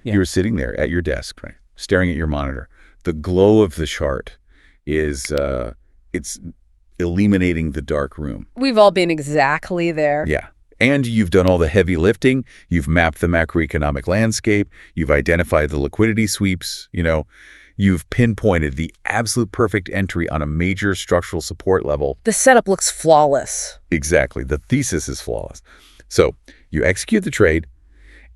Yeah. You're sitting there at your desk, right, staring at your monitor. The glow of the chart is it's illuminating the dark room. We've all been exactly there. Yeah. And you've done all the heavy lifting. You've mapped the macroeconomic landscape. You've identified the liquidity sweeps. You've pinpointed the absolute perfect entry on a major structural support level. The setup looks flawless. Exactly. The thesis is flawless. So you execute the trade,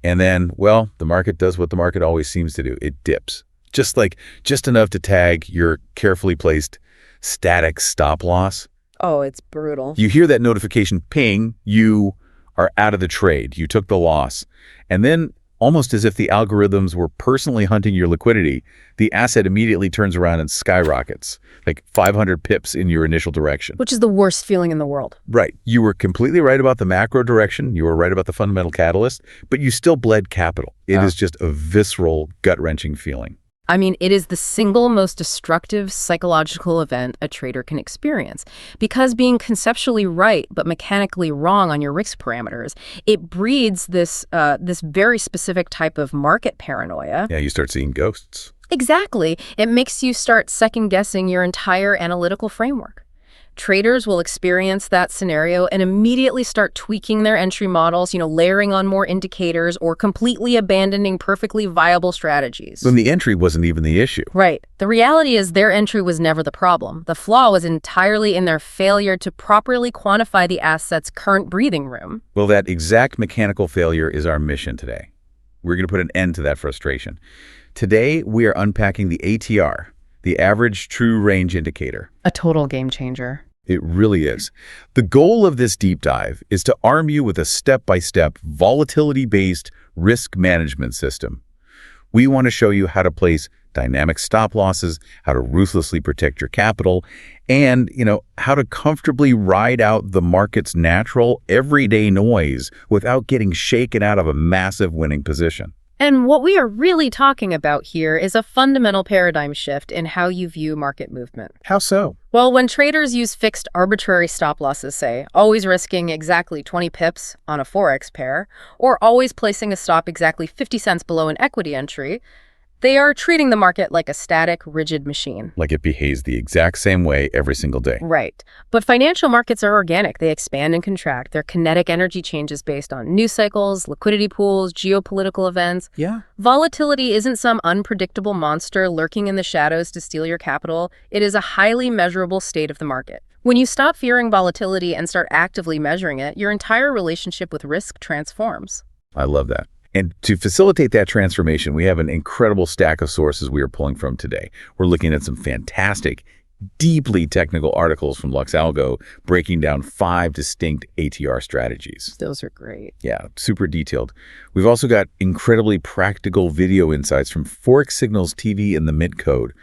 and then, well, the market does what the market always seems to do. It dips. Just enough to tag your carefully placed static stop loss. Oh, it's brutal. You hear that notification ping, you are out of the trade. You took the loss. And then, almost as if the algorithms were personally hunting your liquidity, the asset immediately turns around and skyrockets, like 500 pips in your initial direction. Which is the worst feeling in the world. Right. You were completely right about the macro direction. You were right about the fundamental catalyst, but you still bled capital. It is just a visceral, gut-wrenching feeling. I mean, it is the single most destructive psychological event a trader can experience. Because being conceptually right but mechanically wrong on your risk parameters, it breeds this very specific type of market paranoia. Yeah, you start seeing ghosts. Exactly. It makes you start second-guessing your entire analytical framework. Traders will experience that scenario and immediately start tweaking their entry models, layering on more indicators or completely abandoning perfectly viable strategies. When the entry wasn't even the issue. Right. The reality is their entry was never the problem. The flaw was entirely in their failure to properly quantify the asset's current breathing room. Well, that exact mechanical failure is our mission today. We're going to put an end to that frustration. Today, we are unpacking the ATR, the average true range indicator. A total game changer. It really is. The goal of this deep dive is to arm you with a step-by-step, volatility-based risk management system. We want to show you how to place dynamic stop losses, how to ruthlessly protect your capital, and, how to comfortably ride out the market's natural, everyday noise without getting shaken out of a massive winning position. And what we are really talking about here is a fundamental paradigm shift in how you view market movement. How so? Well, when traders use fixed arbitrary stop losses, say, always risking exactly 20 pips on a forex pair, or always placing a stop exactly 50 cents below an equity entry, they are treating the market like a static, rigid machine. Like it behaves the exact same way every single day. Right. But financial markets are organic. They expand and contract. Their kinetic energy changes based on news cycles, liquidity pools, geopolitical events. Yeah. Volatility isn't some unpredictable monster lurking in the shadows to steal your capital. It is a highly measurable state of the market. When you stop fearing volatility and start actively measuring it, your entire relationship with risk transforms. I love that. And to facilitate that transformation, we have an incredible stack of sources we are pulling from today. We're looking at some fantastic, deeply technical articles from LuxAlgo breaking down 5 distinct ATR strategies. Those are great. Yeah, super detailed. We've also got incredibly practical video insights from Forex Signals TV and the Mint Code.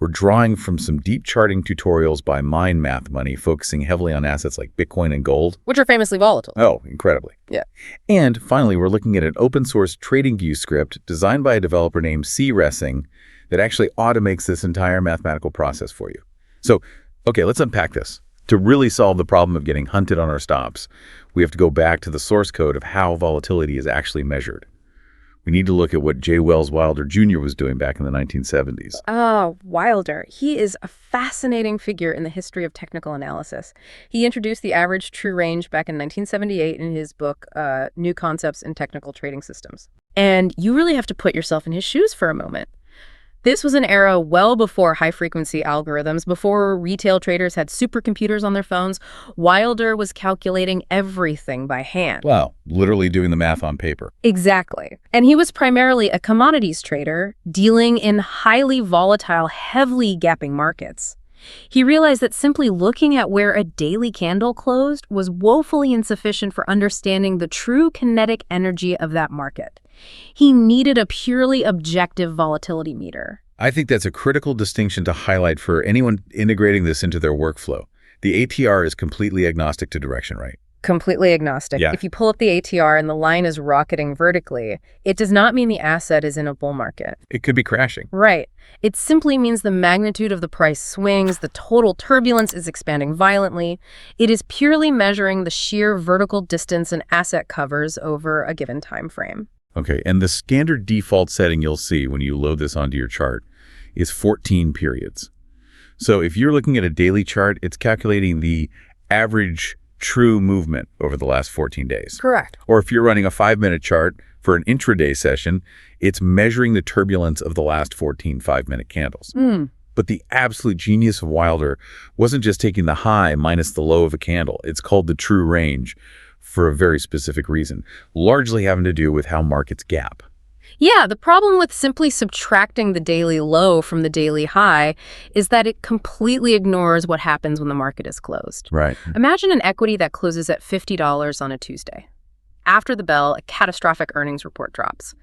We're drawing from some deep charting tutorials by Mind Math Money, focusing heavily on assets like Bitcoin and gold. Which are famously volatile. Oh, incredibly. Yeah. And finally, we're looking at an open source TradingView script designed by a developer named CResing that actually automates this entire mathematical process for you. So, okay, let's unpack this. To really solve the problem of getting hunted on our stops, we have to go back to the source code of how volatility is actually measured. We need to look at what J. Wells Wilder Jr. was doing back in the 1970s. Oh, Wilder. He is a fascinating figure in the history of technical analysis. He introduced the average true range back in 1978 in his book, New Concepts in Technical Trading Systems. And you really have to put yourself in his shoes for a moment. This was an era well before high-frequency algorithms, before retail traders had supercomputers on their phones. Wilder was calculating everything by hand. Wow, literally doing the math on paper. Exactly. And he was primarily a commodities trader, dealing in highly volatile, heavily gapping markets. He realized that simply looking at where a daily candle closed was woefully insufficient for understanding the true kinetic energy of that market. He needed a purely objective volatility meter. I think that's a critical distinction to highlight for anyone integrating this into their workflow. The ATR is completely agnostic to direction, right? Completely agnostic. Yeah. If you pull up the ATR and the line is rocketing vertically, it does not mean the asset is in a bull market. It could be crashing. Right. It simply means the magnitude of the price swings, the total turbulence is expanding violently. It is purely measuring the sheer vertical distance an asset covers over a given time frame. Okay, and the standard default setting you'll see when you load this onto your chart is 14 periods. So if you're looking at a daily chart, it's calculating the average true movement over the last 14 days. Correct. Or if you're running a 5-minute chart for an intraday session, it's measuring the turbulence of the last 14 5-minute candles. But the absolute genius of Wilder wasn't just taking the high minus the low of a candle. It's called the true range for a very specific reason, largely having to do with how markets gap. Yeah, the problem with simply subtracting the daily low from the daily high is that it completely ignores what happens when the market is closed. Right. Imagine an equity that closes at $50 on a Tuesday. After the bell, a catastrophic earnings report drops.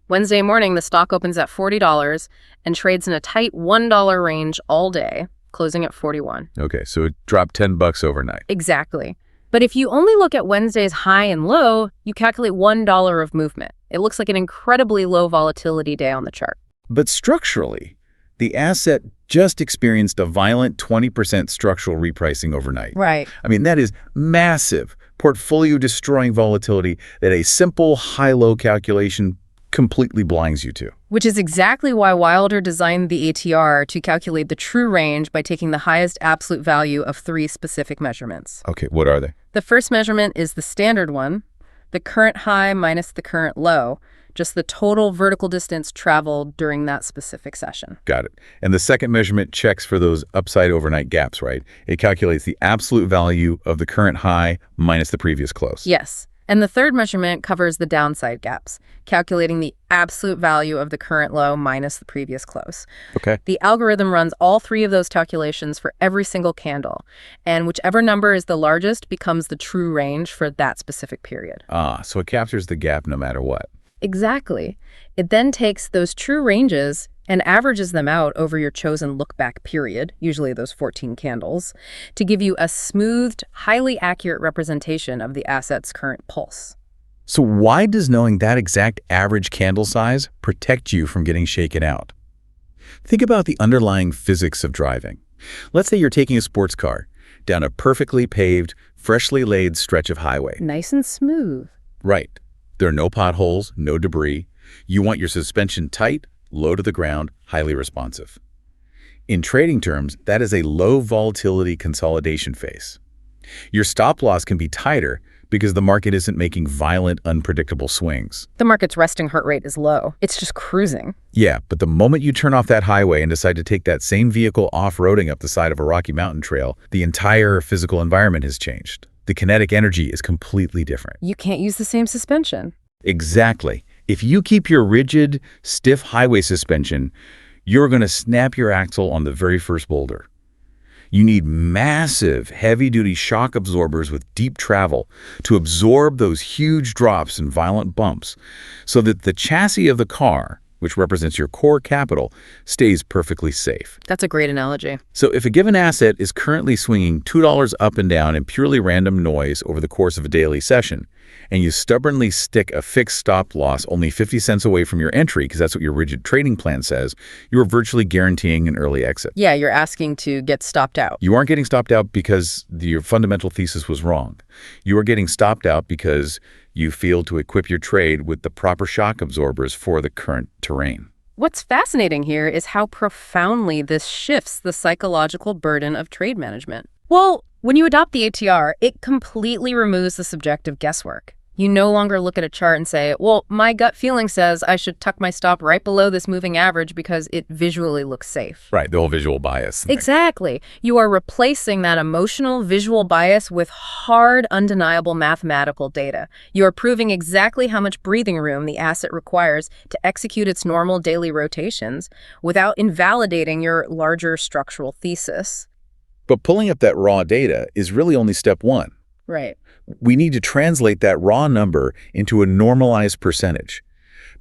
Wednesday morning, the stock opens at $40 and trades in a tight $1 range all day, closing at 41. Okay, so it dropped $10 overnight. Exactly. But if you only look at Wednesday's high and low, you calculate $1 of movement. It looks like an incredibly low volatility day on the chart. But structurally, the asset just experienced a violent 20% structural repricing overnight. Right. I mean, that is massive portfolio-destroying volatility that a simple high-low calculation completely blinds you to. Which is exactly why Wilder designed the ATR to calculate the true range by taking the highest absolute value of 3 specific measurements. Okay, what are they? The first measurement is the standard one, the current high minus the current low, just the total vertical distance traveled during that specific session. Got it. And the second measurement checks for those upside overnight gaps, right? It calculates the absolute value of the current high minus the previous close. Yes. And the third measurement covers the downside gaps, calculating the absolute value of the current low minus the previous close. Okay. The algorithm runs all 3 of those calculations for every single candle, and whichever number is the largest becomes the true range for that specific period. So it captures the gap no matter what. Exactly. It then takes those true ranges and averages them out over your chosen look-back period, usually those 14 candles, to give you a smoothed, highly accurate representation of the asset's current pulse. So why does knowing that exact average candle size protect you from getting shaken out? Think about the underlying physics of driving. Let's say you're taking a sports car down a perfectly paved, freshly laid stretch of highway. Nice and smooth. Right. There are no potholes, no debris. You want your suspension tight, low to the ground, highly responsive. In trading terms, that is a low volatility consolidation phase. Your stop loss can be tighter because the market isn't making violent, unpredictable swings. The market's resting heart rate is low. It's just cruising. Yeah, but the moment you turn off that highway and decide to take that same vehicle off-roading up the side of a Rocky Mountain trail, the entire physical environment has changed. The kinetic energy is completely different. You can't use the same suspension. Exactly. If you keep your rigid, stiff highway suspension, you're going to snap your axle on the very first boulder. You need massive, heavy-duty shock absorbers with deep travel to absorb those huge drops and violent bumps so that the chassis of the car, which represents your core capital, stays perfectly safe. That's a great analogy. So if a given asset is currently swinging $2 up and down in purely random noise over the course of a daily session, and you stubbornly stick a fixed stop loss only 50 cents away from your entry, because that's what your rigid trading plan says, you are virtually guaranteeing an early exit. Yeah, you're asking to get stopped out. You aren't getting stopped out because your fundamental thesis was wrong. You are getting stopped out because you failed to equip your trade with the proper shock absorbers for the current terrain. What's fascinating here is how profoundly this shifts the psychological burden of trade management. Well, when you adopt the ATR, it completely removes the subjective guesswork. You no longer look at a chart and say, well, my gut feeling says I should tuck my stop right below this moving average because it visually looks safe. Right, the whole visual bias thing. Exactly. You are replacing that emotional visual bias with hard, undeniable mathematical data. You are proving exactly how much breathing room the asset requires to execute its normal daily rotations without invalidating your larger structural thesis. But pulling up that raw data is really only step one. Right. We need to translate that raw number into a normalized percentage,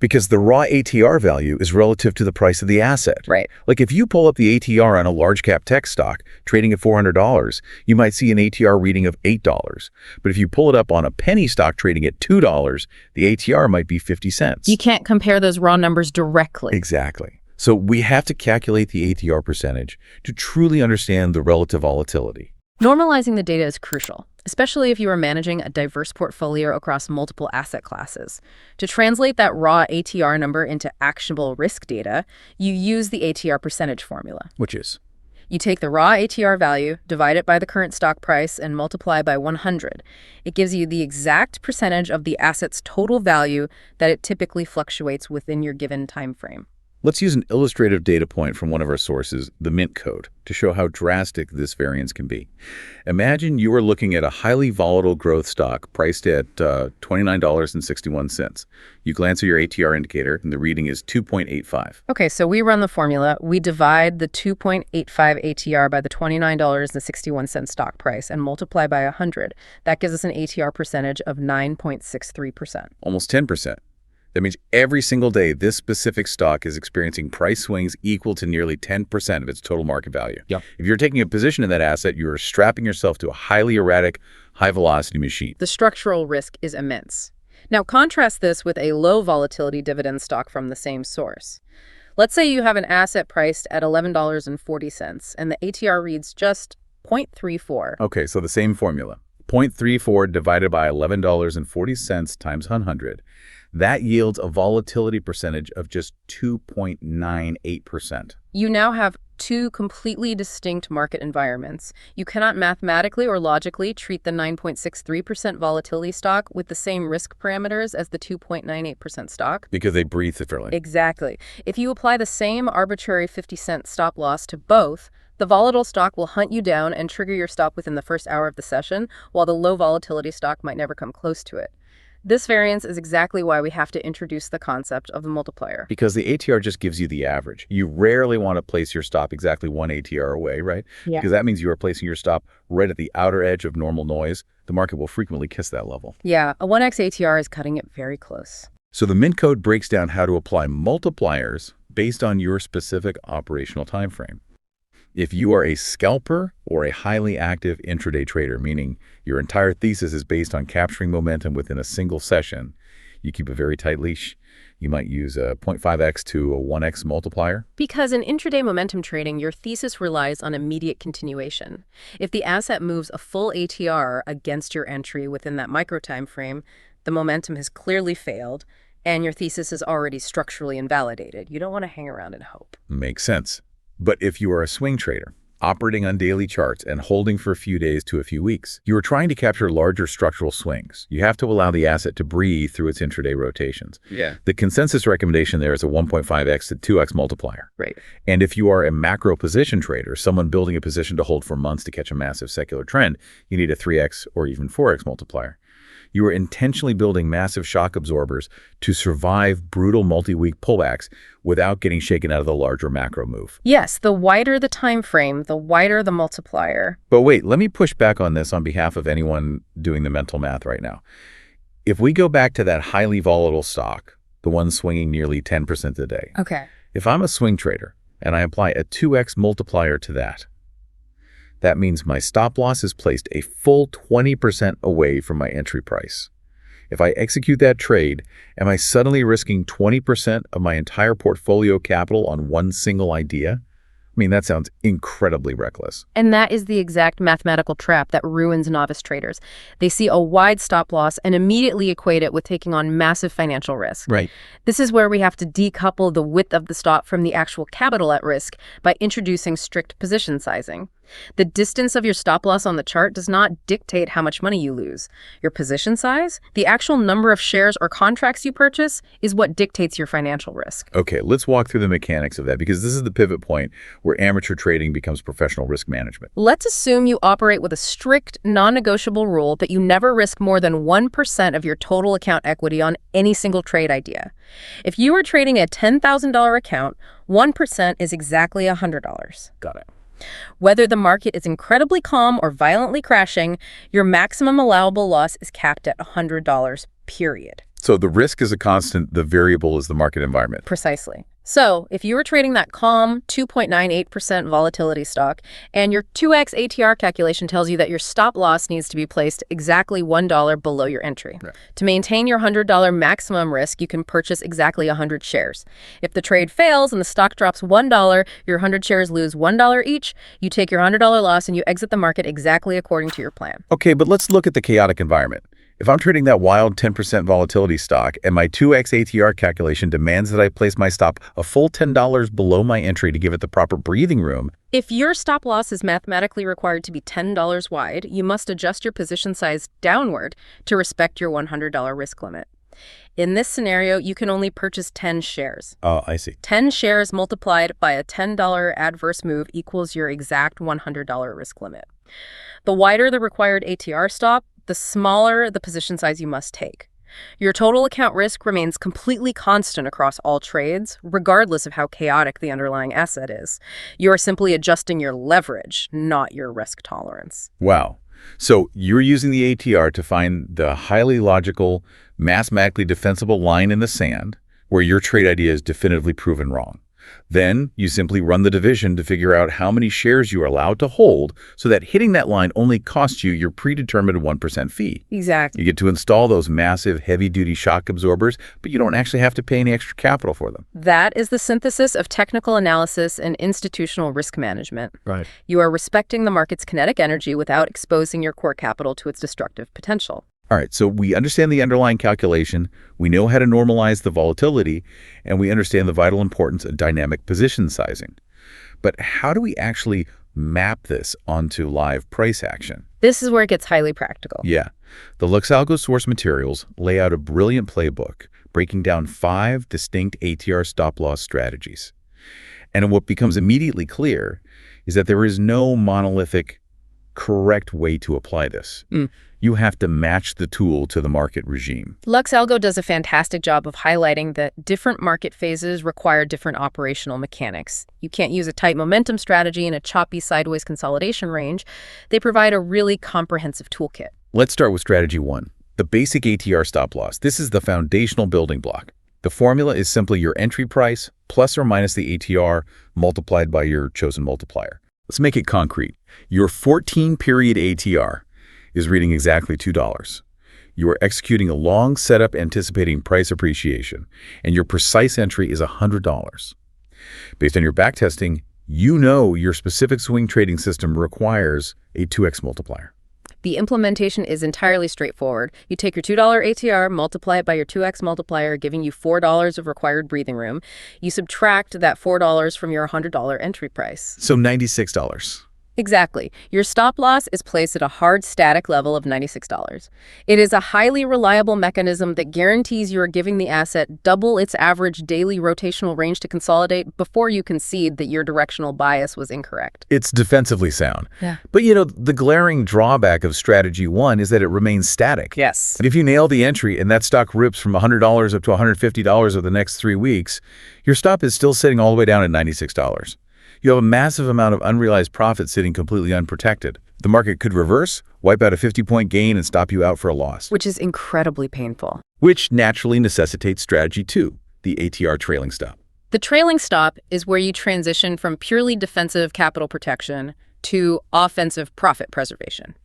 because the raw ATR value is relative to the price of the asset. Right. Like if you pull up the ATR on a large cap tech stock trading at $400, you might see an ATR reading of $8. But if you pull it up on a penny stock trading at $2, the ATR might be 50 cents. You can't compare those raw numbers directly. Exactly. So we have to calculate the ATR percentage to truly understand the relative volatility. Normalizing the data is crucial, especially if you are managing a diverse portfolio across multiple asset classes. To translate that raw ATR number into actionable risk data, you use the ATR percentage formula. Which is? You take the raw ATR value, divide it by the current stock price, and multiply by 100. It gives you the exact percentage of the asset's total value that it typically fluctuates within your given time frame. Let's use an illustrative data point from one of our sources, the Mint code, to show how drastic this variance can be. Imagine you are looking at a highly volatile growth stock priced at $29.61. You glance at your ATR indicator, and the reading is 2.85. Okay, so we run the formula. We divide the 2.85 ATR by the $29.61 stock price and multiply by 100. That gives us an ATR percentage of 9.63%. Almost 10%. That means every single day, this specific stock is experiencing price swings equal to nearly 10% of its total market value. Yep. If you're taking a position in that asset, you are strapping yourself to a highly erratic, high-velocity machine. The structural risk is immense. Now contrast this with a low volatility dividend stock from the same source. Let's say you have an asset priced at $11.40 and the ATR reads just 0.34. Okay, so the same formula. 0.34 divided by $11.40 times 100. That yields a volatility percentage of just 2.98%. You now have two completely distinct market environments. You cannot mathematically or logically treat the 9.63% volatility stock with the same risk parameters as the 2.98% stock. Because they breathe differently. Exactly. If you apply the same arbitrary 50-cent stop loss to both, the volatile stock will hunt you down and trigger your stop within the first hour of the session, while the low volatility stock might never come close to it. This variance is exactly why we have to introduce the concept of the multiplier. Because the ATR just gives you the average. You rarely want to place your stop exactly one ATR away, right? Yeah. Because that means you are placing your stop right at the outer edge of normal noise. The market will frequently kiss that level. Yeah, a 1x ATR is cutting it very close. So the Mint code breaks down how to apply multipliers based on your specific operational time frame. If you are a scalper or a highly active intraday trader, meaning your entire thesis is based on capturing momentum within a single session, you keep a very tight leash. You might use a 0.5x to a 1x multiplier. Because in intraday momentum trading, your thesis relies on immediate continuation. If the asset moves a full ATR against your entry within that micro time frame, the momentum has clearly failed, and your thesis is already structurally invalidated. You don't want to hang around and hope. Makes sense. But if you are a swing trader, operating on daily charts and holding for a few days to a few weeks, you are trying to capture larger structural swings. You have to allow the asset to breathe through its intraday rotations. Yeah. The consensus recommendation there is a 1.5x to 2x multiplier. Right. And if you are a macro position trader, someone building a position to hold for months to catch a massive secular trend, you need a 3x or even 4x multiplier. You are intentionally building massive shock absorbers to survive brutal multi-week pullbacks without getting shaken out of the larger macro move. Yes, the wider the time frame, the wider the multiplier. But wait, let me push back on this on behalf of anyone doing the mental math right now. If we go back to that highly volatile stock, the one swinging nearly 10% a day, Okay. if I'm a swing trader and I apply a 2x multiplier to that, that means my stop loss is placed a full 20% away from my entry price. If I execute that trade, am I suddenly risking 20% of my entire portfolio capital on one single idea? I mean, that sounds incredibly reckless. And that is the exact mathematical trap that ruins novice traders. They see a wide stop loss and immediately equate it with taking on massive financial risk. Right. This is where we have to decouple the width of the stop from the actual capital at risk by introducing strict position sizing. The distance of your stop loss on the chart does not dictate how much money you lose. Your position size, the actual number of shares or contracts you purchase, is what dictates your financial risk. Okay, let's walk through the mechanics of that, because this is the pivot point where amateur trading becomes professional risk management. Let's assume you operate with a strict, non-negotiable rule that you never risk more than 1% of your total account equity on any single trade idea. If you are trading a $10,000 account, 1% is exactly $100. Got it. Whether the market is incredibly calm or violently crashing, your maximum allowable loss is capped at $100, period. So the risk is a constant, the variable is the market environment. Precisely. So, if you were trading that calm 2.98% volatility stock, and your 2x ATR calculation tells you that your stop loss needs to be placed exactly $1 below your entry. Right. To maintain your $100 maximum risk, you can purchase exactly 100 shares. If the trade fails and the stock drops $1, your 100 shares lose $1 each, you take your $100 loss and you exit the market exactly according to your plan. Okay, but let's look at the chaotic environment. If I'm trading that wild 10% volatility stock and my 2x ATR calculation demands that I place my stop a full $10 below my entry to give it the proper breathing room. If your stop loss is mathematically required to be $10 wide, you must adjust your position size downward to respect your $100 risk limit. In this scenario, you can only purchase 10 shares. Oh, I see. 10 shares multiplied by a $10 adverse move equals your exact $100 risk limit. The wider the required ATR stop, the smaller the position size you must take. Your total account risk remains completely constant across all trades, regardless of how chaotic the underlying asset is. You are simply adjusting your leverage, not your risk tolerance. Wow. So you're using the ATR to find the highly logical, mathematically defensible line in the sand where your trade idea is definitively proven wrong. Then you simply run the division to figure out how many shares you are allowed to hold so that hitting that line only costs you your predetermined 1% fee. Exactly. You get to install those massive heavy-duty shock absorbers, but you don't actually have to pay any extra capital for them. That is the synthesis of technical analysis and institutional risk management. Right. You are respecting the market's kinetic energy without exposing your core capital to its destructive potential. All right, so we understand the underlying calculation, we know how to normalize the volatility, and we understand the vital importance of dynamic position sizing. But how do we actually map this onto live price action? This is where it gets highly practical. Yeah. The LuxAlgo source materials lay out a brilliant playbook breaking down 5 distinct ATR stop-loss strategies. And what becomes immediately clear is that there is no monolithic, correct way to apply this. You have to match the tool to the market regime. LuxAlgo does a fantastic job of highlighting that different market phases require different operational mechanics. You can't use a tight momentum strategy in a choppy sideways consolidation range. They provide a really comprehensive toolkit. Let's start with strategy 1, the basic ATR stop loss. This is the foundational building block. The formula is simply your entry price plus or minus the ATR multiplied by your chosen multiplier. Let's make it concrete. Your 14-period ATR is reading exactly $2. You are executing a long setup anticipating price appreciation, and your precise entry is $100. Based on your backtesting, you know your specific swing trading system requires a 2x multiplier. The implementation is entirely straightforward. You take your $2 ATR, multiply it by your 2x multiplier, giving you $4 of required breathing room. You subtract that $4 from your $100 entry price. So $96. Exactly. Your stop loss is placed at a hard static level of $96. It is a highly reliable mechanism that guarantees you are giving the asset double its average daily rotational range to consolidate before you concede that your directional bias was incorrect. It's defensively sound. Yeah. But the glaring drawback of strategy 1 is that it remains static. Yes. And if you nail the entry and that stock rips from $100 up to $150 over the next 3 weeks, your stop is still sitting all the way down at $96. You have a massive amount of unrealized profit sitting completely unprotected. The market could reverse, wipe out a 50-point gain, and stop you out for a loss. Which is incredibly painful. Which naturally necessitates strategy 2, the ATR trailing stop. The trailing stop is where you transition from purely defensive capital protection to offensive profit preservation.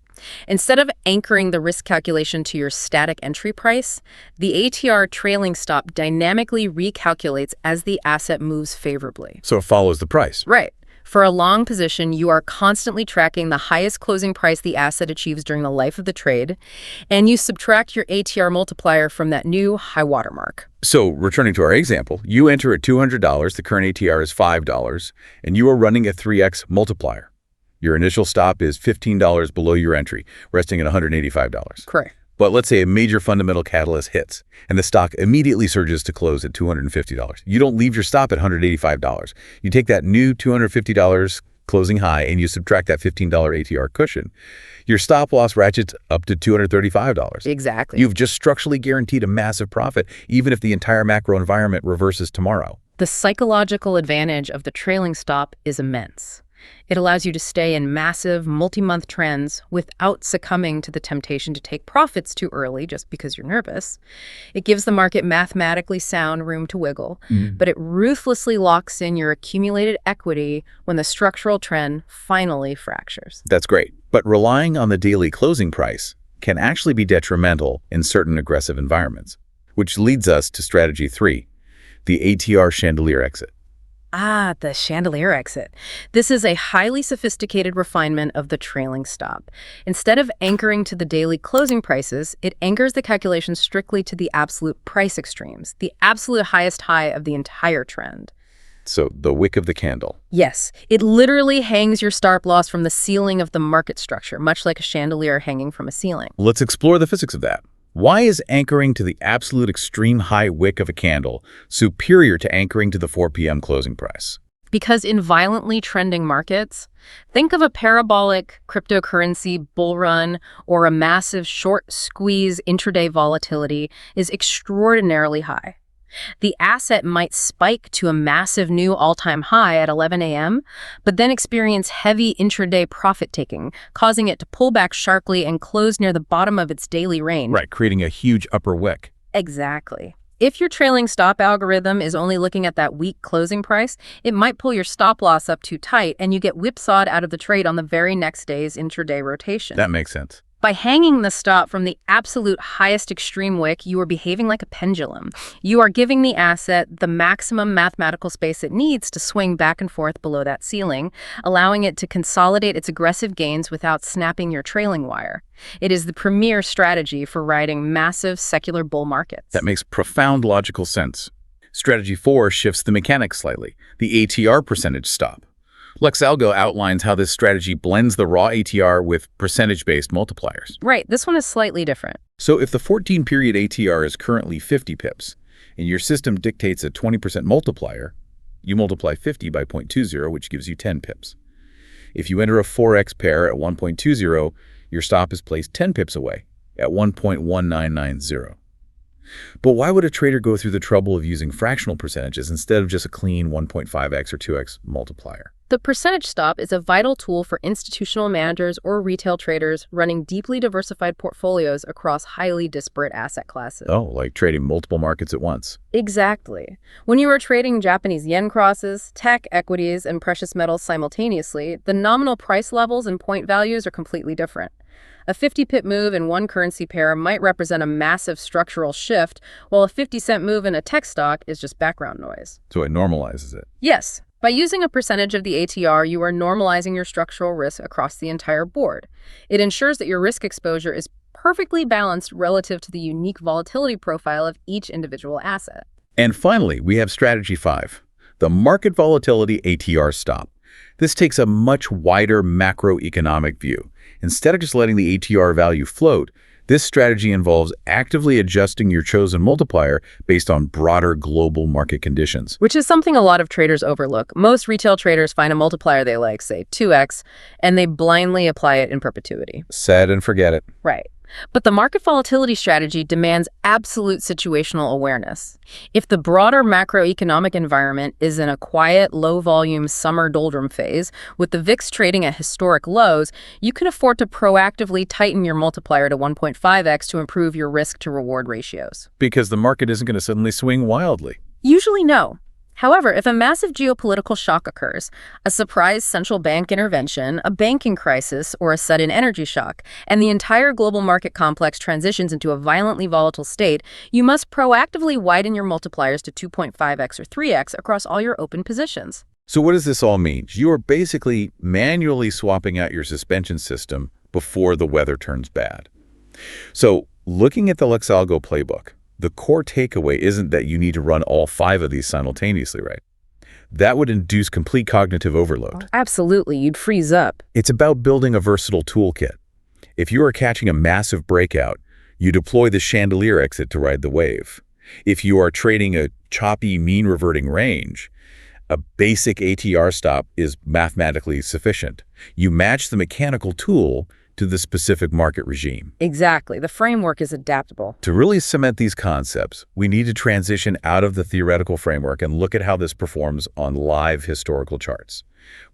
Instead of anchoring the risk calculation to your static entry price, the ATR trailing stop dynamically recalculates as the asset moves favorably. So it follows the price. Right. For a long position, you are constantly tracking the highest closing price the asset achieves during the life of the trade, and you subtract your ATR multiplier from that new high watermark. So returning to our example, you enter at $200, the current ATR is $5, and you are running a 3x multiplier. Your initial stop is $15 below your entry, resting at $185. Correct. But let's say a major fundamental catalyst hits, and the stock immediately surges to close at $250. You don't leave your stop at $185. You take that new $250 closing high, and you subtract that $15 ATR cushion. Your stop loss ratchets up to $235. Exactly. You've just structurally guaranteed a massive profit, even if the entire macro environment reverses tomorrow. The psychological advantage of the trailing stop is immense. It allows you to stay in massive, multi-month trends without succumbing to the temptation to take profits too early just because you're nervous. It gives the market mathematically sound room to wiggle, but it ruthlessly locks in your accumulated equity when the structural trend finally fractures. That's great. But relying on the daily closing price can actually be detrimental in certain aggressive environments, which leads us to strategy 3, the ATR chandelier exit. Ah, the chandelier exit. This is a highly sophisticated refinement of the trailing stop. Instead of anchoring to the daily closing prices, it anchors the calculation strictly to the absolute price extremes, the absolute highest high of the entire trend. So the wick of the candle. Yes, it literally hangs your stop loss from the ceiling of the market structure, much like a chandelier hanging from a ceiling. Let's explore the physics of that. Why is anchoring to the absolute extreme high wick of a candle superior to anchoring to the 4 p.m. closing price? Because in violently trending markets, think of a parabolic cryptocurrency bull run or a massive short squeeze intraday volatility is extraordinarily high. The asset might spike to a massive new all-time high at 11 a.m., but then experience heavy intraday profit-taking, causing it to pull back sharply and close near the bottom of its daily range. Right, creating a huge upper wick. Exactly. If your trailing stop algorithm is only looking at that weak closing price, it might pull your stop loss up too tight and you get whipsawed out of the trade on the very next day's intraday rotation. That makes sense. By hanging the stop from the absolute highest extreme wick, you are behaving like a pendulum. You are giving the asset the maximum mathematical space it needs to swing back and forth below that ceiling, allowing it to consolidate its aggressive gains without snapping your trailing wire. It is the premier strategy for riding massive secular bull markets. That makes profound logical sense. Strategy 4 shifts the mechanics slightly, the ATR percentage stop. LexAlgo outlines how this strategy blends the raw ATR with percentage-based multipliers. Right, this one is slightly different. So if the 14-period ATR is currently 50 pips, and your system dictates a 20% multiplier, you multiply 50 by 0.20, which gives you 10 pips. If you enter a forex pair at 1.20, your stop is placed 10 pips away at 1.1990. But why would a trader go through the trouble of using fractional percentages instead of just a clean 1.5x or 2x multiplier? The percentage stop is a vital tool for institutional managers or retail traders running deeply diversified portfolios across highly disparate asset classes. Oh, like trading multiple markets at once. Exactly. When you are trading Japanese yen crosses, tech, equities, and precious metals simultaneously, the nominal price levels and point values are completely different. A 50-pip move in one currency pair might represent a massive structural shift, while a 50-cent move in a tech stock is just background noise. So it normalizes it. Yes. By using a percentage of the ATR, you are normalizing your structural risk across the entire board. It ensures that your risk exposure is perfectly balanced relative to the unique volatility profile of each individual asset. And finally, we have strategy 5, the market volatility ATR stop. This takes a much wider macroeconomic view. Instead of just letting the ATR value float, this strategy involves actively adjusting your chosen multiplier based on broader global market conditions. Which is something a lot of traders overlook. Most retail traders find a multiplier they like, say 2x, and they blindly apply it in perpetuity. Set and forget it. Right. But the market volatility strategy demands absolute situational awareness. If the broader macroeconomic environment is in a quiet, low-volume summer doldrum phase, with the VIX trading at historic lows, you can afford to proactively tighten your multiplier to 1.5x to improve your risk-to-reward ratios. Because the market isn't going to suddenly swing wildly. Usually no. However, if a massive geopolitical shock occurs, a surprise central bank intervention, a banking crisis, or a sudden energy shock, and the entire global market complex transitions into a violently volatile state, you must proactively widen your multipliers to 2.5x or 3x across all your open positions. So what does this all mean? You are basically manually swapping out your suspension system before the weather turns bad. So looking at the LexAlgo playbook, the core takeaway isn't that you need to run all 5 of these simultaneously, right? That would induce complete cognitive overload. Absolutely, you'd freeze up. It's about building a versatile toolkit. If you are catching a massive breakout, you deploy the chandelier exit to ride the wave. If you are trading a choppy, mean reverting range, a basic ATR stop is mathematically sufficient. You match the mechanical tool to the specific market regime. Exactly. The framework is adaptable. To really cement these concepts, we need to transition out of the theoretical framework and look at how this performs on live historical charts.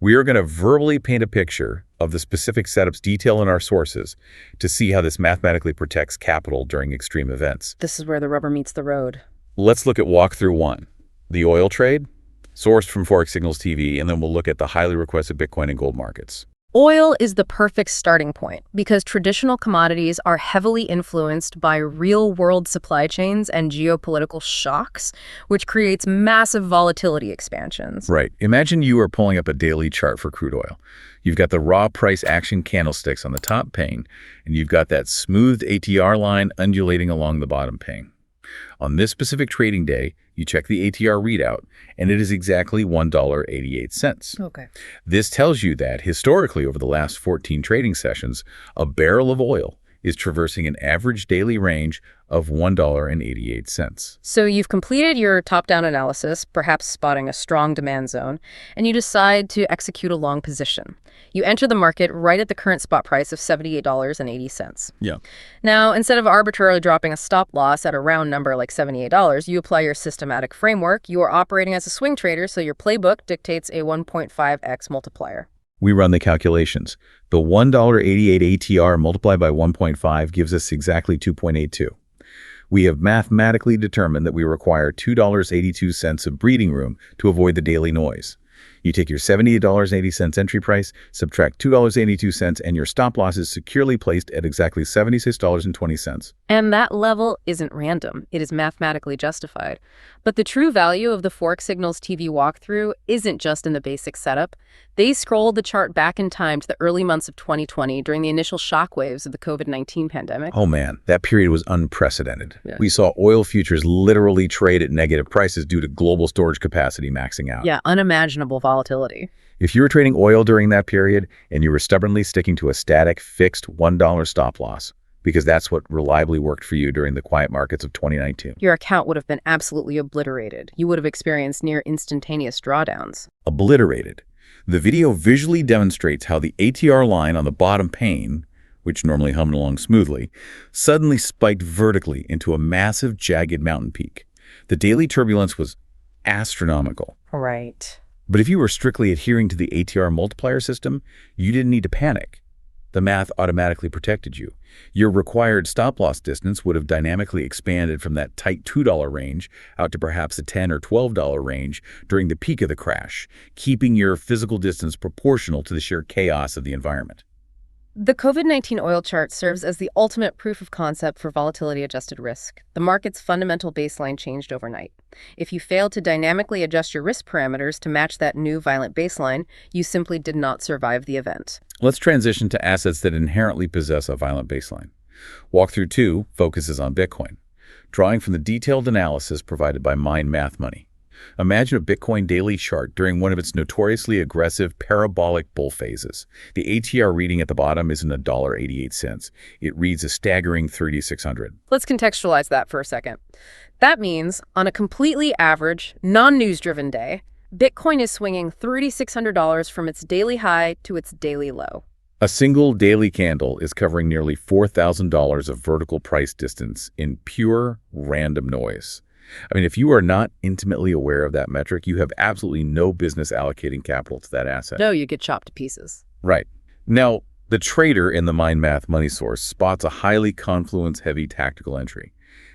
We are going to verbally paint a picture of the specific setups detailed in our sources to see how this mathematically protects capital during extreme events. This is where the rubber meets the road. Let's look at walkthrough 1, the oil trade, sourced from Forex Signals TV, and then we'll look at the highly requested Bitcoin and gold markets. Oil is the perfect starting point because traditional commodities are heavily influenced by real-world supply chains and geopolitical shocks, which creates massive volatility expansions. Right. Imagine you are pulling up a daily chart for crude oil. You've got the raw price action candlesticks on the top pane, and you've got that smoothed ATR line undulating along the bottom pane. On this specific trading day, you check the ATR readout, and it is exactly $1.88. Okay. This tells you that, historically, over the last 14 trading sessions, a barrel of oil is traversing an average daily range of $1.88. So you've completed your top-down analysis, perhaps spotting a strong demand zone, and you decide to execute a long position. You enter the market right at the current spot price of $78.80. Yeah. Now, instead of arbitrarily dropping a stop loss at a round number like $78, you apply your systematic framework. You are operating as a swing trader, so your playbook dictates a 1.5x multiplier. We run the calculations. The $1.88 ATR multiplied by 1.5 gives us exactly 2.82. We have mathematically determined that we require $2.82 of breathing room to avoid the daily noise. You take your $78.80 entry price, subtract $2.82, and your stop loss is securely placed at exactly $76.20. And that level isn't random. It is mathematically justified. But the true value of the Forex Signals TV walkthrough isn't just in the basic setup. They scrolled the chart back in time to the early months of 2020 during the initial shockwaves of the COVID-19 pandemic. Oh man, that period was unprecedented. Yeah. We saw oil futures literally trade at negative prices due to global storage capacity maxing out. Yeah, unimaginable volatility. If you were trading oil during that period and you were stubbornly sticking to a static, fixed $1 stop loss, because that's what reliably worked for you during the quiet markets of 2019. Your account would have been absolutely obliterated. You would have experienced near instantaneous drawdowns. Obliterated. The video visually demonstrates how the ATR line on the bottom pane, which normally hummed along smoothly, suddenly spiked vertically into a massive, jagged mountain peak. The daily turbulence was astronomical. Right. But if you were strictly adhering to the ATR multiplier system, you didn't need to panic. The math automatically protected you. Your required stop-loss distance would have dynamically expanded from that tight $2 range out to perhaps a $10 or $12 range during the peak of the crash, keeping your physical distance proportional to the sheer chaos of the environment. The COVID-19 oil chart serves as the ultimate proof of concept for volatility-adjusted risk. The market's fundamental baseline changed overnight. If you failed to dynamically adjust your risk parameters to match that new violent baseline, you simply did not survive the event. Let's transition to assets that inherently possess a violent baseline. Walkthrough 2 focuses on Bitcoin, drawing from the detailed analysis provided by Mind Math Money. Imagine a Bitcoin daily chart during one of its notoriously aggressive parabolic bull phases. The ATR reading at the bottom isn't $1.88. It reads a staggering 3,600. Let's contextualize that for a second. That means, on a completely average, non-news-driven day, Bitcoin is swinging $3,600 from its daily high to its daily low. A single daily candle is covering nearly $4,000 of vertical price distance in pure random noise. I mean, if you are not intimately aware of that metric, you have absolutely no business allocating capital to that asset. No, you get chopped to pieces. Right. Now, the trader in the Mind Math Money source spots a highly confluence-heavy tactical entry.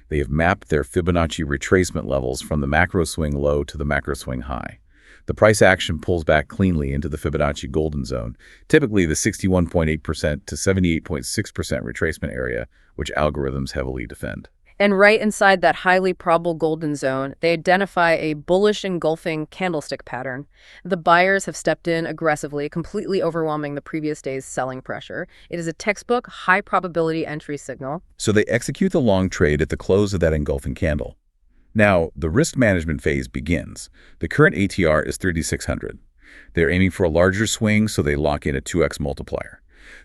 They have mapped their Fibonacci retracement levels from the macro swing low to the macro swing high. The price action pulls back cleanly into the Fibonacci golden zone, typically the 61.8% to 78.6% retracement area, which algorithms heavily defend. And right inside that highly probable golden zone, they identify a bullish engulfing candlestick pattern. The buyers have stepped in aggressively, completely overwhelming the previous day's selling pressure. It is a textbook high probability entry signal. So they execute the long trade at the close of that engulfing candle. Now, the risk management phase begins. The current ATR is 3,600. They're aiming for a larger swing, so they lock in a 2x multiplier.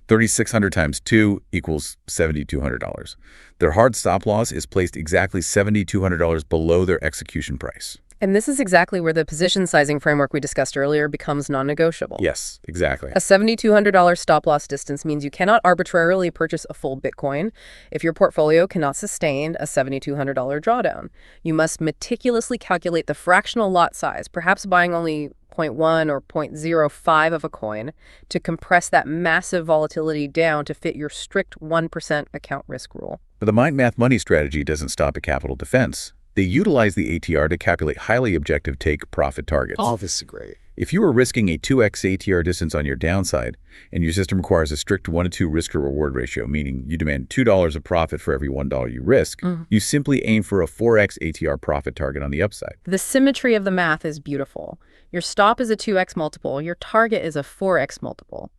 3,600 times 2 equals $7,200. Their hard stop loss is placed exactly $7,200 below their execution price. And this is exactly where the position sizing framework we discussed earlier becomes non-negotiable. Yes, exactly. A $7,200 stop-loss distance means you cannot arbitrarily purchase a full Bitcoin if your portfolio cannot sustain a $7,200 drawdown. You must meticulously calculate the fractional lot size, perhaps buying only zero point 0.1 or 0.05 of a coin, to compress that massive volatility down to fit your strict 1% account risk rule. But the mind math money strategy doesn't stop at capital defense. They utilize the ATR to calculate highly objective take-profit targets. Oh, this is great. If you are risking a 2x ATR distance on your downside, and your system requires a strict 1-to-2 risk-to-reward ratio, meaning you demand $2 of profit for every $1 you risk, you simply aim for a 4x ATR profit target on the upside. The symmetry of the math is beautiful. Your stop is a 2x multiple, your target is a 4x multiple.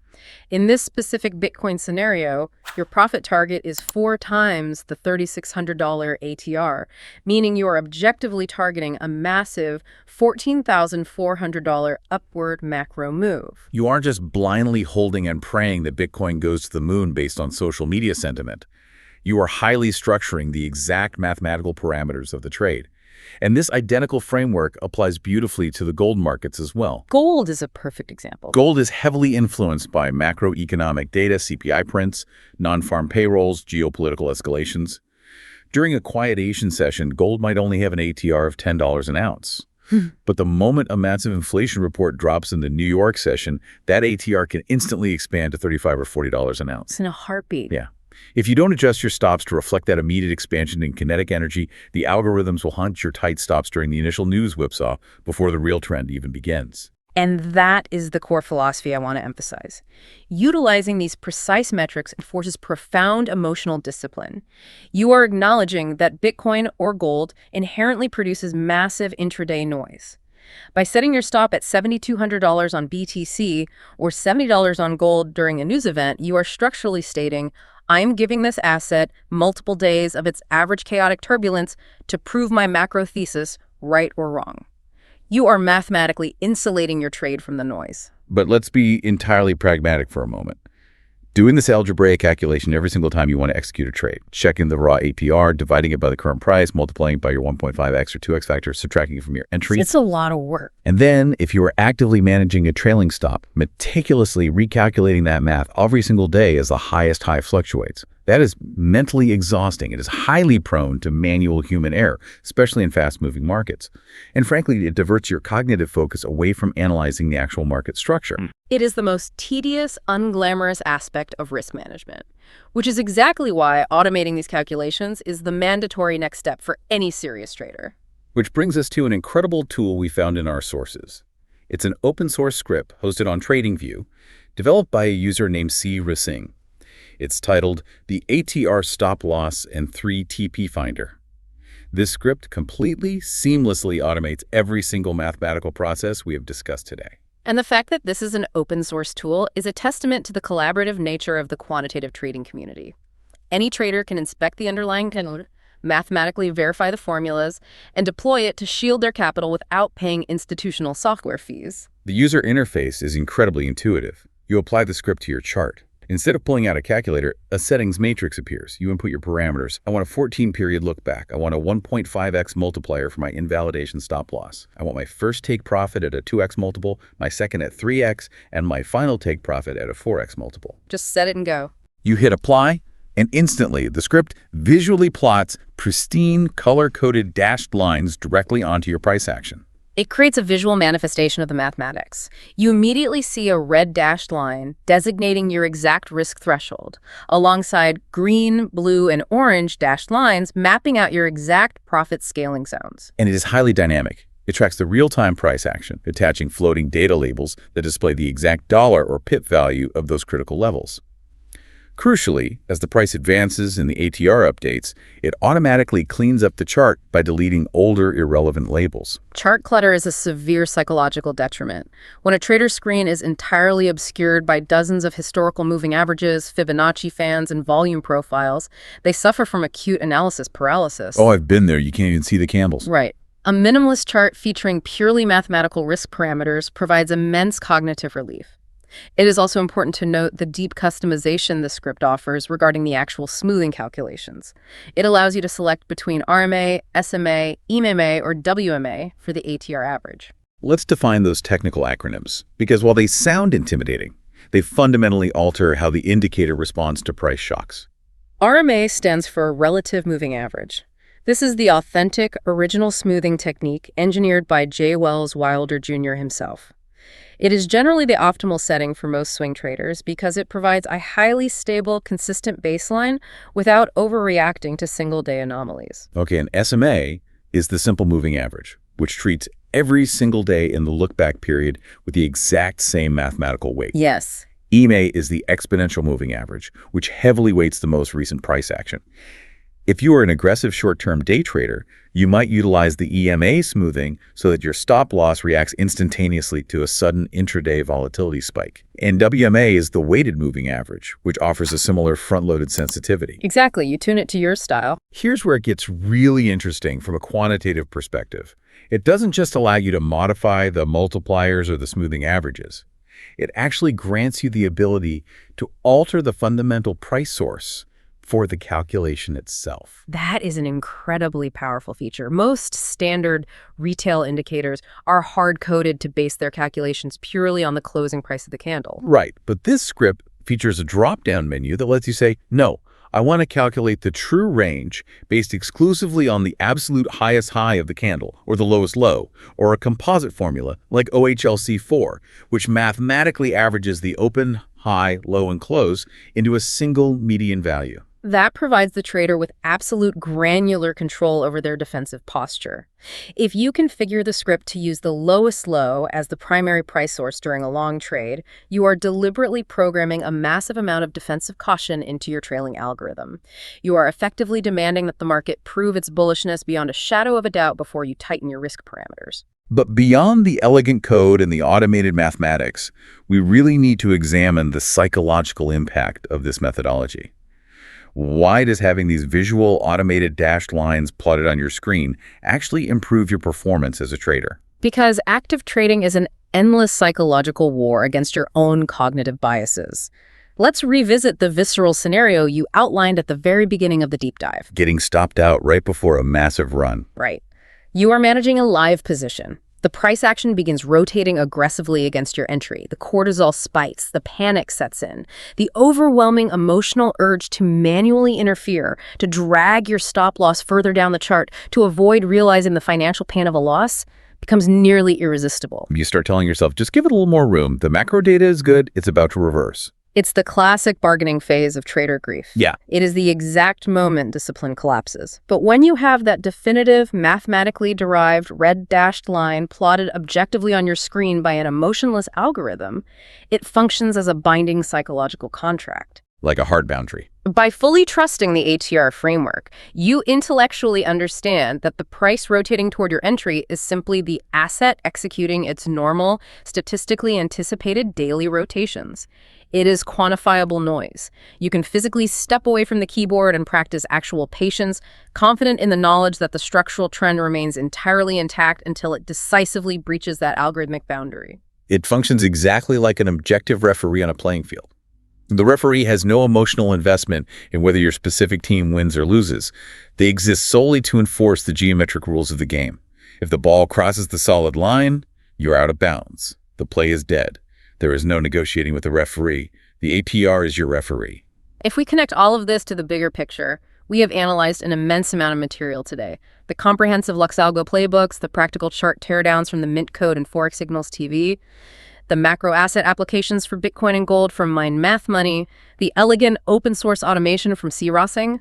In this specific Bitcoin scenario, your profit target is 4 times the $3,600 ATR, meaning you are objectively targeting a massive $14,400 upward macro move. You aren't just blindly holding and praying that Bitcoin goes to the moon based on social media sentiment. You are highly structuring the exact mathematical parameters of the trade. And this identical framework applies beautifully to the gold markets as well. Gold is a perfect example. Gold is heavily influenced by macroeconomic data, CPI prints, non-farm payrolls, geopolitical escalations. During a quiet Asian session, gold might only have an ATR of $10 an ounce. But the moment a massive inflation report drops in the New York session, that ATR can instantly expand to $35 or $40 an ounce. It's in a heartbeat. Yeah. If you don't adjust your stops to reflect that immediate expansion in kinetic energy, the algorithms will hunt your tight stops during the initial news whipsaw before the real trend even begins. And that is the core philosophy I want to emphasize. Utilizing these precise metrics enforces profound emotional discipline. You are acknowledging that Bitcoin or gold inherently produces massive intraday noise. By setting your stop at $7,200 on BTC or $70 on gold during a news event, you are structurally stating, I am giving this asset multiple days of its average chaotic turbulence to prove my macro thesis right or wrong. You are mathematically insulating your trade from the noise. But let's be entirely pragmatic for a moment. Doing this algebraic calculation every single time you want to execute a trade, checking the raw APR, dividing it by the current price, multiplying it by your 1.5x or 2x factor, subtracting it from your entry. It's a lot of work. And then, if you are actively managing a trailing stop, meticulously recalculating that math every single day as the highest high fluctuates. That is mentally exhausting. It is highly prone to manual human error, especially in fast-moving markets. And frankly, it diverts your cognitive focus away from analyzing the actual market structure. It is the most tedious, unglamorous aspect of risk management, which is exactly why automating these calculations is the mandatory next step for any serious trader. Which brings us to an incredible tool we found in our sources. It's an open-source script hosted on TradingView, developed by a user named C. Rasing. It's titled the ATR Stop Loss and 3 TP Finder. This script completely, seamlessly automates every single mathematical process we have discussed today. And the fact that this is an open source tool is a testament to the collaborative nature of the quantitative trading community. Any trader can inspect the underlying code, mathematically verify the formulas, and deploy it to shield their capital without paying institutional software fees. The user interface is incredibly intuitive. You apply the script to your chart. Instead of pulling out a calculator, a settings matrix appears. You input your parameters. I want a 14-period look back. I want a 1.5x multiplier for my invalidation stop loss. I want my first take profit at a 2x multiple, my second at 3x, and my final take profit at a 4x multiple. Just set it and go. You hit apply, and instantly the script visually plots pristine, color-coded dashed lines directly onto your price action. It creates a visual manifestation of the mathematics. You immediately see a red dashed line designating your exact risk threshold, alongside green, blue, and orange dashed lines mapping out your exact profit scaling zones. And it is highly dynamic. It tracks the real-time price action, attaching floating data labels that display the exact dollar or pip value of those critical levels. Crucially, as the price advances in the ATR updates, it automatically cleans up the chart by deleting older, irrelevant labels. Chart clutter is a severe psychological detriment. When a trader's screen is entirely obscured by dozens of historical moving averages, Fibonacci fans, and volume profiles, they suffer from acute analysis paralysis. Oh, I've been there. You can't even see the candles. Right. A minimalist chart featuring purely mathematical risk parameters provides immense cognitive relief. It is also important to note the deep customization the script offers regarding the actual smoothing calculations. It allows you to select between RMA, SMA, EMA, or WMA for the ATR average. Let's define those technical acronyms, because while they sound intimidating, they fundamentally alter how the indicator responds to price shocks. RMA stands for Relative Moving Average. This is the authentic, original smoothing technique engineered by J. Wells Wilder Jr. himself. It is generally the optimal setting for most swing traders because it provides a highly stable, consistent baseline without overreacting to single-day anomalies. Okay, and SMA is the simple moving average, which treats every single day in the look-back period with the exact same mathematical weight. Yes. EMA is the exponential moving average, which heavily weights the most recent price action. If you are an aggressive short-term day trader, you might utilize the EMA smoothing so that your stop loss reacts instantaneously to a sudden intraday volatility spike. And WMA is the weighted moving average, which offers a similar front-loaded sensitivity. Exactly. You tune it to your style. Here's where it gets really interesting from a quantitative perspective. It doesn't just allow you to modify the multipliers or the smoothing averages. It actually grants you the ability to alter the fundamental price source for the calculation itself. That is an incredibly powerful feature. Most standard retail indicators are hard-coded to base their calculations purely on the closing price of the candle. Right, but this script features a drop-down menu that lets you say, no, I want to calculate the true range based exclusively on the absolute highest high of the candle, or the lowest low, or a composite formula like OHLC4, which mathematically averages the open, high, low, and close into a single median value. That provides the trader with absolute granular control over their defensive posture. If you configure the script to use the lowest low as the primary price source during a long trade, you are deliberately programming a massive amount of defensive caution into your trailing algorithm. You are effectively demanding that the market prove its bullishness beyond a shadow of a doubt before you tighten your risk parameters. But beyond the elegant code and the automated mathematics, we really need to examine the psychological impact of this methodology. Why does having these visual automated dashed lines plotted on your screen actually improve your performance as a trader? Because active trading is an endless psychological war against your own cognitive biases. Let's revisit the visceral scenario you outlined at the very beginning of the deep dive. Getting stopped out right before a massive run. Right. You are managing a live position. The price action begins rotating aggressively against your entry. The cortisol spikes. The panic sets in. The overwhelming emotional urge to manually interfere, to drag your stop loss further down the chart, to avoid realizing the financial pain of a loss, becomes nearly irresistible. You start telling yourself, just give it a little more room. The macro data is good. It's about to reverse. It's the classic bargaining phase of trader grief. Yeah. It is the exact moment discipline collapses. But when you have that definitive, mathematically derived red dashed line plotted objectively on your screen by an emotionless algorithm, it functions as a binding psychological contract. Like a hard boundary. By fully trusting the ATR framework, you intellectually understand that the price rotating toward your entry is simply the asset executing its normal, statistically anticipated daily rotations. It is quantifiable noise. You can physically step away from the keyboard and practice actual patience, confident in the knowledge that the structural trend remains entirely intact until it decisively breaches that algorithmic boundary. It functions exactly like an objective referee on a playing field. The referee has no emotional investment in whether your specific team wins or loses. They exist solely to enforce the geometric rules of the game. If the ball crosses the solid line, you're out of bounds. The play is dead. There is no negotiating with the referee. The ATR is your referee. If we connect all of this to the bigger picture, we have analyzed an immense amount of material today. The comprehensive Luxalgo playbooks, the practical chart teardowns from the Mint Code and Forex Signals TV, the macro asset applications for Bitcoin and gold from Mind Math Money, the elegant open source automation from C-Rossing.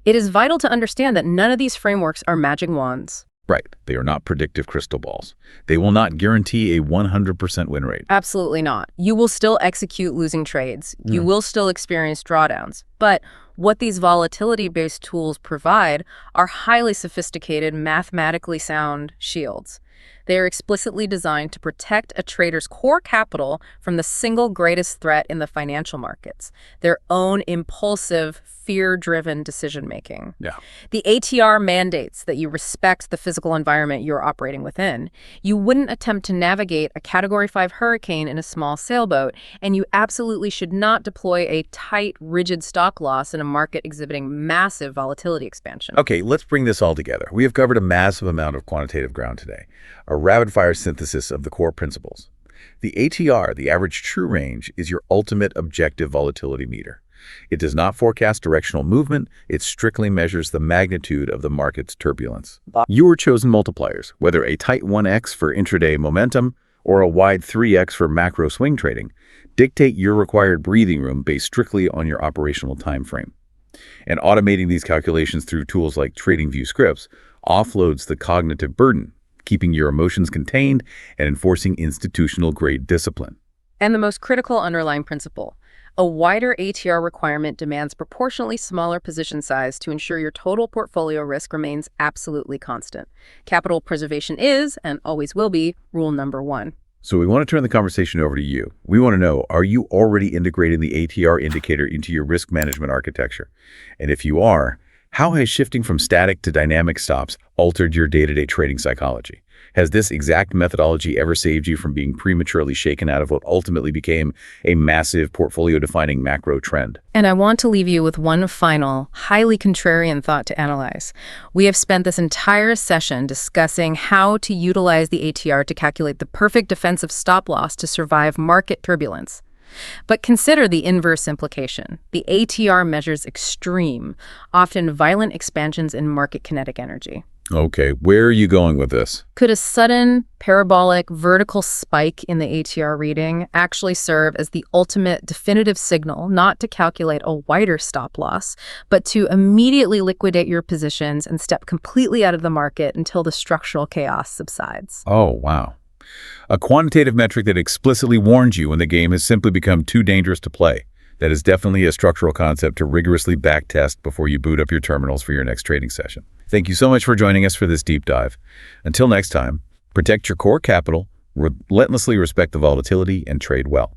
It is vital to understand that none of these frameworks are magic wands. Right. They are not predictive crystal balls. They will not guarantee a 100% win rate. Absolutely not. You will still execute losing trades. You will still experience drawdowns. But what these volatility-based tools provide are highly sophisticated, mathematically sound shields. They are explicitly designed to protect a trader's core capital from the single greatest threat in the financial markets, their own impulsive, fear-driven decision-making. Yeah. The ATR mandates that you respect the physical environment you're operating within. You wouldn't attempt to navigate a Category 5 hurricane in a small sailboat, and you absolutely should not deploy a tight, rigid stop loss in a market exhibiting massive volatility expansion. Okay, let's bring this all together. We have covered a massive amount of quantitative ground today, a rapid-fire synthesis of the core principles. The ATR, the average true range, is your ultimate objective volatility meter. It does not forecast directional movement, it strictly measures the magnitude of the market's turbulence. Your chosen multipliers, whether a tight 1x for intraday momentum or a wide 3x for macro swing trading, dictate your required breathing room based strictly on your operational time frame. And automating these calculations through tools like TradingView scripts offloads the cognitive burden, keeping your emotions contained and enforcing institutional-grade discipline. And the most critical underlying principle: a wider ATR requirement demands proportionally smaller position size to ensure your total portfolio risk remains absolutely constant. Capital preservation is, and always will be, rule number one. So we want to turn the conversation over to you. We want to know, are you already integrating the ATR indicator into your risk management architecture? And if you are, how has shifting from static to dynamic stops altered your day-to-day trading psychology? Has this exact methodology ever saved you from being prematurely shaken out of what ultimately became a massive portfolio-defining macro trend? And I want to leave you with one final, highly contrarian thought to analyze. We have spent this entire session discussing how to utilize the ATR to calculate the perfect defensive stop loss to survive market turbulence. But consider the inverse implication. The ATR measures extreme, often violent expansions in market kinetic energy. Okay, where are you going with this? Could a sudden, parabolic, vertical spike in the ATR reading actually serve as the ultimate definitive signal not to calculate a wider stop loss, but to immediately liquidate your positions and step completely out of the market until the structural chaos subsides? Oh, wow. A quantitative metric that explicitly warns you when the game has simply become too dangerous to play. That is definitely a structural concept to rigorously backtest before you boot up your terminals for your next trading session. Thank you so much for joining us for this deep dive. Until next time, protect your core capital, relentlessly respect the volatility, and trade well.